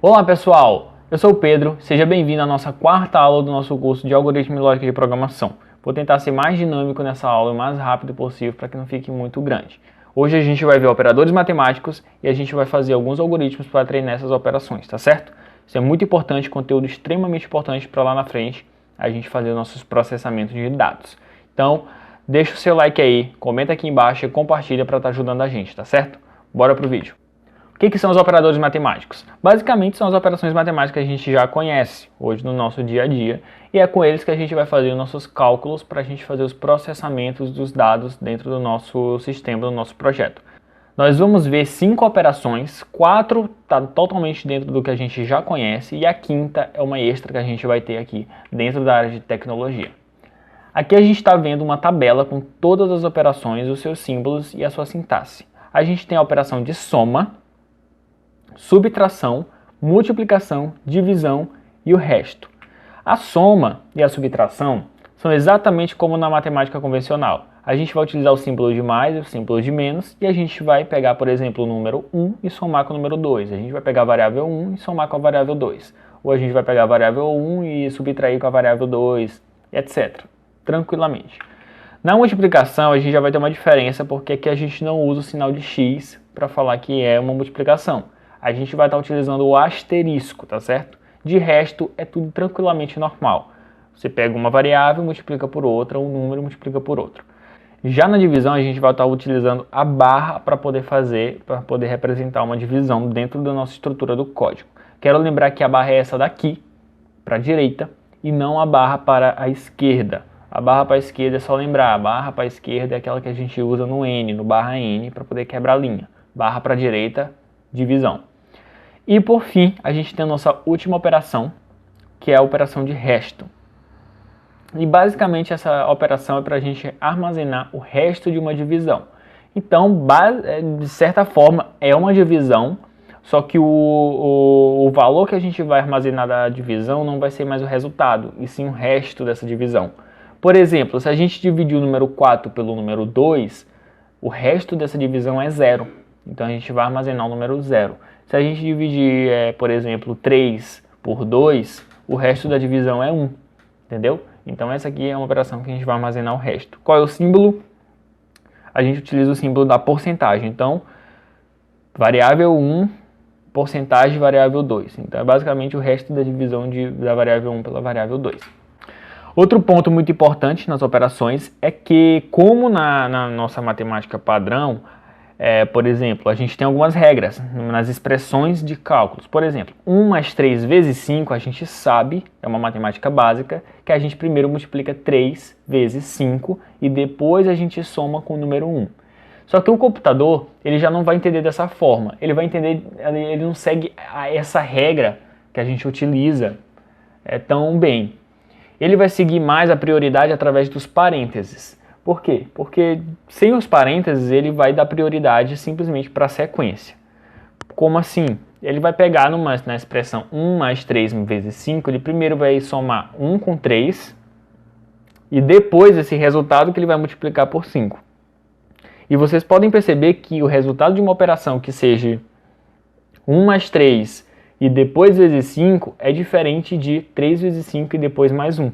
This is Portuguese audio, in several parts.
Olá pessoal, eu sou o Pedro, seja bem-vindo à nossa quarta aula do nosso curso de Algoritmo e Lógica de Programação. Vou tentar ser mais dinâmico nessa aula o mais rápido possível para que não fique muito grande. Hoje a gente vai ver operadores matemáticos e a gente vai fazer alguns algoritmos para treinar essas operações, tá certo? Isso é muito importante, conteúdo extremamente importante para lá na frente a gente fazer nossos processamentos de dados. Então, deixa o seu like aí, comenta aqui embaixo e compartilha para estar ajudando a gente, tá certo? Bora pro vídeo. O que são os operadores matemáticos? Basicamente são as operações matemáticas que a gente já conhece hoje no nosso dia a dia e é com eles que a gente vai fazer os nossos cálculos para a gente fazer os processamentos dos dados dentro do nosso sistema, do nosso projeto. Nós vamos ver 5 operações, 4 está totalmente dentro do que a gente já conhece e a quinta é uma extra que a gente vai ter aqui dentro da área de tecnologia. Aqui a gente está vendo uma tabela com todas as operações, os seus símbolos e a sua sintaxe. A gente tem a operação de soma, subtração, multiplicação, divisão e o resto. A soma e a subtração são exatamente como na matemática convencional. A gente vai utilizar o símbolo de mais e o símbolo de menos e a gente vai pegar, por exemplo, o número 1 e somar com o número 2. A gente vai pegar a variável 1 e somar com a variável 2. Ou a gente vai pegar a variável 1 e subtrair com a variável 2, etc. Tranquilamente. Na multiplicação a gente já vai ter uma diferença porque aqui a gente não usa o sinal de x para falar que é uma multiplicação. A gente vai estar utilizando o asterisco, tá certo? De resto, é tudo tranquilamente normal. Você pega uma variável, multiplica por outra, um número multiplica por outro. Já na divisão, a gente vai estar utilizando a barra para poder representar uma divisão dentro da nossa estrutura do código. Quero lembrar que a barra é essa daqui, para a direita, e não a barra para a esquerda. A barra para a esquerda é só lembrar, a barra para a esquerda é aquela que a gente usa no N, no barra N, para poder quebrar a linha. Barra para a direita, divisão. E por fim, a gente tem a nossa última operação, que é a operação de resto. E basicamente essa operação é para a gente armazenar o resto de uma divisão. Então, de certa forma, é uma divisão, só que o valor que a gente vai armazenar da divisão não vai ser mais o resultado, e sim o resto dessa divisão. Por exemplo, se a gente dividir o número 4 pelo número 2, o resto dessa divisão é 0. Então a gente vai armazenar o número 0. Se a gente dividir, por exemplo, 3 por 2, o resto da divisão é 1, entendeu? Então essa aqui é uma operação que a gente vai armazenar o resto. Qual é o símbolo? A gente utiliza o símbolo da porcentagem. Então, variável 1, porcentagem variável 2. Então é basicamente o resto da divisão da variável 1 pela variável 2. Outro ponto muito importante nas operações é que, como na nossa matemática padrão, por exemplo, a gente tem algumas regras nas expressões de cálculos. Por exemplo, 1 mais 3 vezes 5, a gente sabe, é uma matemática básica, que a gente primeiro multiplica 3 vezes 5 e depois a gente soma com o número 1. Só que o computador, ele já não vai entender dessa forma. Ele vai entender, ele não segue essa regra que a gente utiliza tão bem. Ele vai seguir mais a prioridade através dos parênteses. Por quê? Porque sem os parênteses ele vai dar prioridade simplesmente para a sequência. Como assim? Ele vai pegar na expressão 1 mais 3 vezes 5, ele primeiro vai somar 1 com 3 e depois esse resultado que ele vai multiplicar por 5. E vocês podem perceber que o resultado de uma operação que seja 1 mais 3 e depois vezes 5 é diferente de 3 vezes 5 e depois mais 1.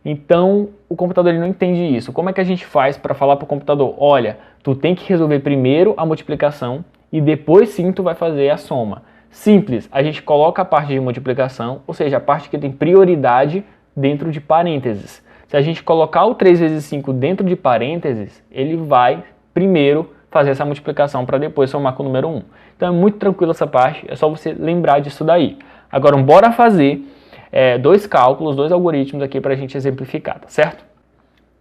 Então, o computador ele não entende isso. Como é que a gente faz para falar para o computador? Olha, tu tem que resolver primeiro a multiplicação e depois sim tu vai fazer a soma. Simples, a gente coloca a parte de multiplicação, ou seja, a parte que tem prioridade dentro de parênteses. Se a gente colocar o 3 vezes 5 dentro de parênteses, ele vai primeiro fazer essa multiplicação para depois somar com o número 1. Então é muito tranquilo essa parte, é só você lembrar disso daí. Agora, bora fazer dois cálculos, dois algoritmos aqui para a gente exemplificar, tá certo?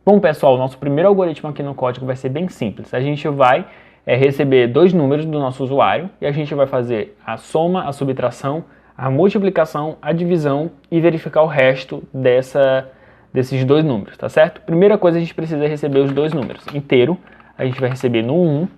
Bom, pessoal, nosso primeiro algoritmo aqui no código vai ser bem simples. A gente vai receber dois números do nosso usuário e a gente vai fazer a soma, a subtração, a multiplicação, a divisão e verificar o resto desses dois números, tá certo? Primeira coisa, a gente precisa receber os dois números inteiro. A gente vai receber no 1,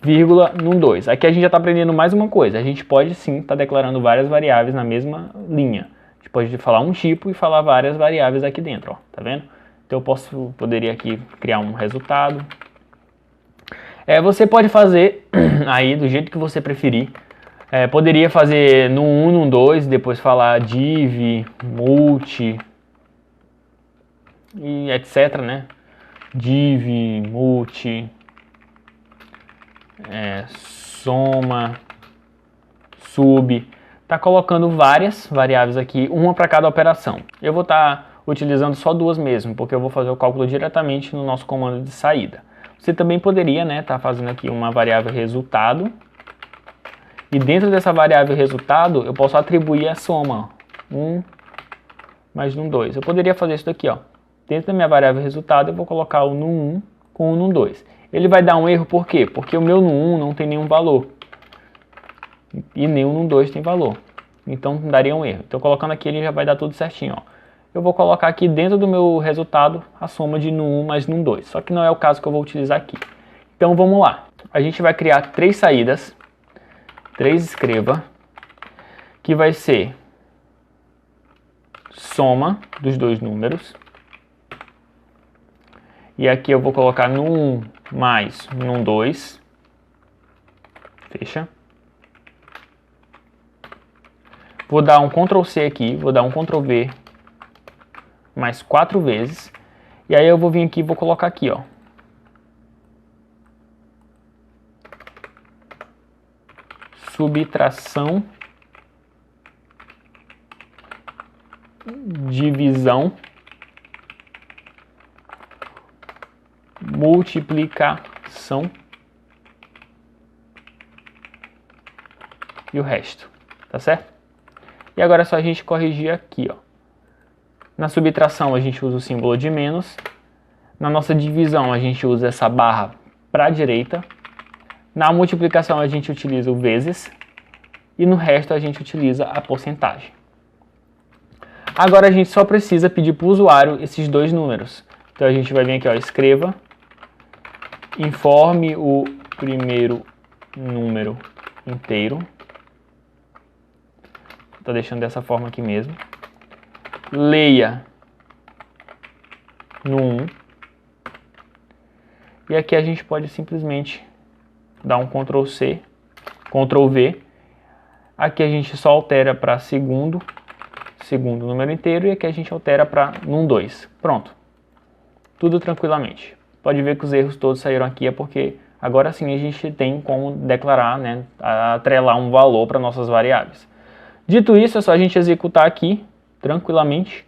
vírgula, no 2. Aqui a gente já está aprendendo mais uma coisa. A gente pode sim estar declarando várias variáveis na mesma linha. A gente pode falar um tipo e falar várias variáveis aqui dentro, ó, tá vendo? Então eu poderia aqui criar um resultado. Você pode fazer aí do jeito que você preferir. Poderia fazer no 1, no 2, depois falar div, multi e etc, né? Div, multi, soma, sub. Tá colocando várias variáveis aqui, uma para cada operação. Eu vou estar utilizando só duas mesmo, porque eu vou fazer o cálculo diretamente no nosso comando de saída. Você também poderia, né, tá fazendo aqui uma variável resultado. E dentro dessa variável resultado, eu posso atribuir a soma. 1 mais no 2. Eu poderia fazer isso daqui, ó. Dentro da minha variável resultado, eu vou colocar o no1 com o no 2. Ele vai dar um erro por quê? Porque o meu no1 não tem nenhum valor. E nem o no 2 tem valor. Então daria um erro. Então colocando aqui, ele já vai dar tudo certinho, ó. Eu vou colocar aqui dentro do meu resultado a soma de no1 mais no 2. Só que não é o caso que eu vou utilizar aqui. Então vamos lá. A gente vai criar 3 saídas. 3 escreva, que vai ser soma dos dois números. E aqui eu vou colocar no 1 mais no 2. Fecha. Vou dar um Ctrl C aqui, vou dar um Ctrl V mais 4 vezes. E aí eu vou vir aqui e vou colocar aqui, ó. Subtração, divisão, multiplicação e o resto, tá certo? E agora é só a gente corrigir aqui, ó. Na subtração a gente usa o símbolo de menos, na nossa divisão a gente usa essa barra para a direita, na multiplicação a gente utiliza o vezes e no resto a gente utiliza a porcentagem. Agora a gente só precisa pedir para o usuário esses dois números. Então a gente vai vir aqui, ó, escreva, informe o primeiro número inteiro. Estou deixando dessa forma aqui mesmo. Leia no 1. E aqui a gente pode simplesmente dar um Ctrl C, Ctrl V. Aqui a gente só altera para segundo número inteiro, e aqui a gente altera para num 2. Pronto. Tudo tranquilamente. Pode ver que os erros todos saíram aqui, é porque agora sim a gente tem como declarar, né, atrelar um valor para nossas variáveis. Dito isso, é só a gente executar aqui, tranquilamente.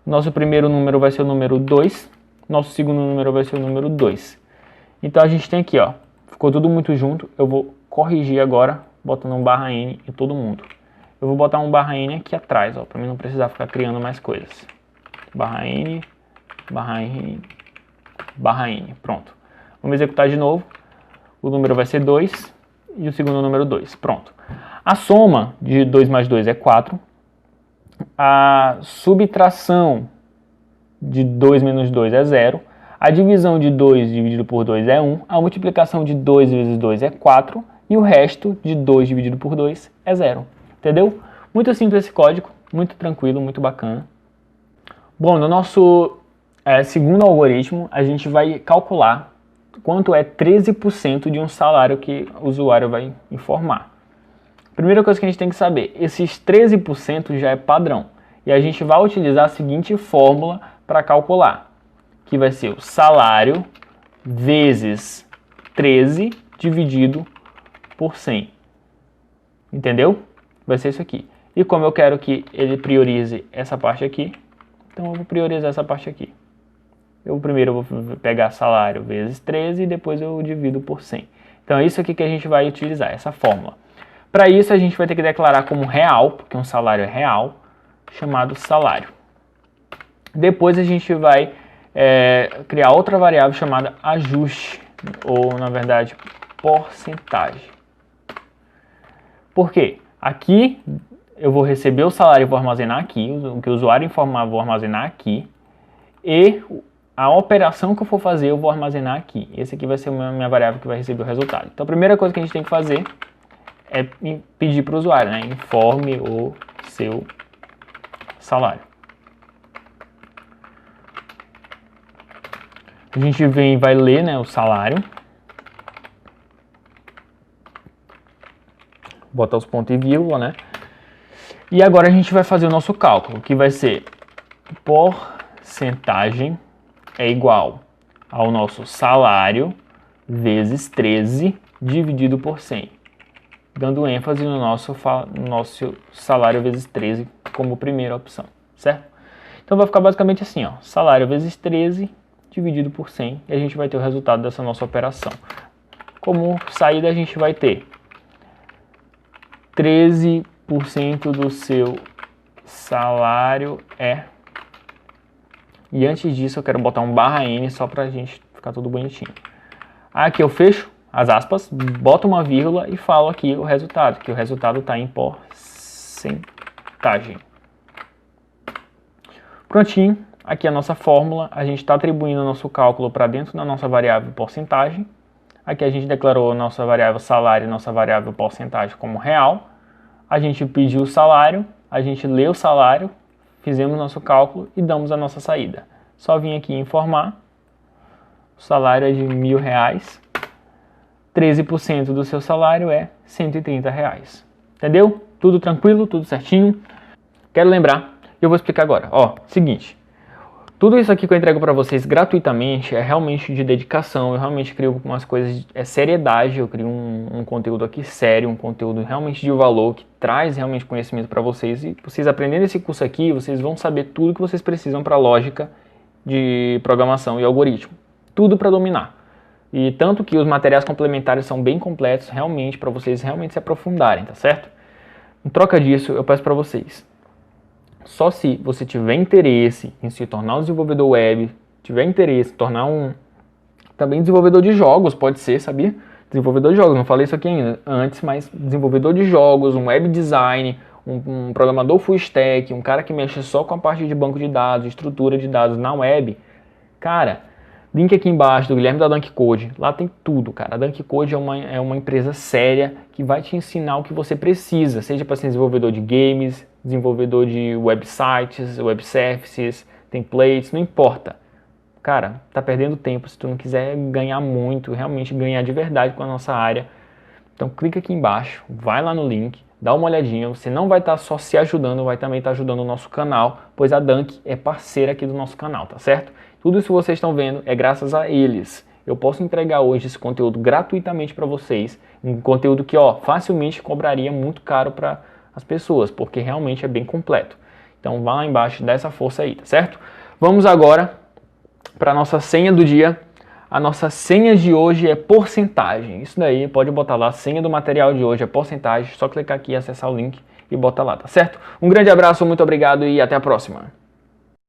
O nosso primeiro número vai ser o número 2, nosso segundo número vai ser o número 2. Então a gente tem aqui, ó, ficou tudo muito junto. Eu vou corrigir agora, botando um barra N em todo mundo. Eu vou botar um barra N aqui atrás, ó, para mim não precisar ficar criando mais coisas. Barra N, barra N, barra N, pronto. Vamos executar de novo. O número vai ser 2 e o segundo número 2, pronto. A soma de 2 mais 2 é 4. A subtração de 2 menos 2 é 0. A divisão de 2 dividido por 2 é 1. A multiplicação de 2 vezes 2 é 4. E o resto de 2 dividido por 2 é 0. Entendeu? Muito simples esse código, muito tranquilo, muito bacana. Bom, no nosso segundo algoritmo, a gente vai calcular quanto é 13% de um salário que o usuário vai informar. Primeira coisa que a gente tem que saber, esses 13% já é padrão. E a gente vai utilizar a seguinte fórmula para calcular, que vai ser o salário vezes 13 dividido por 100. Entendeu? Vai ser isso aqui. E como eu quero que ele priorize essa parte aqui, então eu vou priorizar essa parte aqui. Primeiro eu vou pegar salário vezes 13 e depois eu divido por 100. Então é isso aqui que a gente vai utilizar, essa fórmula. Para isso a gente vai ter que declarar como real, porque um salário é real, chamado salário. Depois a gente vai criar outra variável chamada ajuste, ou na verdade porcentagem. Por quê? Aqui eu vou receber o salário e vou armazenar aqui, o que o usuário informar eu vou armazenar aqui, e a operação que eu for fazer eu vou armazenar aqui. Esse aqui vai ser a minha variável que vai receber o resultado. Então a primeira coisa que a gente tem que fazer é pedir para o usuário, né? Informe o seu salário. A gente vem e vai ler, né, o salário. botar os pontos e vírgula, né? E agora a gente vai fazer o nosso cálculo, que vai ser porcentagem é igual ao nosso salário vezes 13 dividido por 100. Dando ênfase no nosso salário vezes 13 como primeira opção, certo? Então vai ficar basicamente assim, ó, salário vezes 13 dividido por 100, e a gente vai ter o resultado dessa nossa operação. Como saída a gente vai ter 13% do seu salário é... E antes disso eu quero botar um /n só pra gente ficar tudo bonitinho. Aqui eu fecho as aspas, boto uma vírgula e falo aqui o resultado, que o resultado está em porcentagem. Prontinho, aqui a nossa fórmula, a gente está atribuindo o nosso cálculo para dentro da nossa variável porcentagem. Aqui a gente declarou a nossa variável salário e nossa variável porcentagem como real. A gente pediu o salário, a gente leu o salário, fizemos nosso cálculo e damos a nossa saída. Só vim aqui informar, o salário é de R$1.000, 13% do seu salário é R$130. Entendeu? Tudo tranquilo, tudo certinho. Quero lembrar, eu vou explicar agora. Ó, seguinte, tudo isso aqui que eu entrego para vocês gratuitamente é realmente de dedicação, eu realmente crio umas coisas, é seriedade, eu crio um conteúdo aqui sério, um conteúdo realmente de valor, que traz realmente conhecimento para vocês, e vocês aprendendo esse curso aqui, vocês vão saber tudo que vocês precisam para lógica de programação e algoritmo, tudo para dominar. E tanto que os materiais complementares são bem completos, realmente, para vocês realmente se aprofundarem, tá certo? Em troca disso, eu peço para vocês, só se você tiver interesse em se tornar um desenvolvedor web, tiver interesse em tornar também desenvolvedor de jogos, pode ser, sabia? Desenvolvedor de jogos, não falei isso aqui ainda antes, mas desenvolvedor de jogos, um web design, um programador full stack, um cara que mexe só com a parte de banco de dados, estrutura de dados na web, cara, link aqui embaixo do Guilherme da Dunk Code, lá tem tudo, cara. A Dunk Code é uma empresa séria que vai te ensinar o que você precisa, seja para ser desenvolvedor de games, desenvolvedor de websites, web services, templates, não importa. Cara, tá perdendo tempo se tu não quiser ganhar muito, realmente ganhar de verdade com a nossa área. Então clica aqui embaixo, vai lá no link, dá uma olhadinha, você não vai estar só se ajudando, vai também estar ajudando o nosso canal, pois a Dunk é parceira aqui do nosso canal, tá certo? Tudo isso que vocês estão vendo é graças a eles. Eu posso entregar hoje esse conteúdo gratuitamente para vocês, um conteúdo que facilmente cobraria muito caro para as pessoas, porque realmente é bem completo. Então vá lá embaixo, dá essa força aí, tá certo? Vamos agora para a nossa senha do dia. A nossa senha de hoje é porcentagem. Isso daí, pode botar lá, a senha do material de hoje é porcentagem, só clicar aqui, acessar o link e botar lá, tá certo? Um grande abraço, muito obrigado e até a próxima.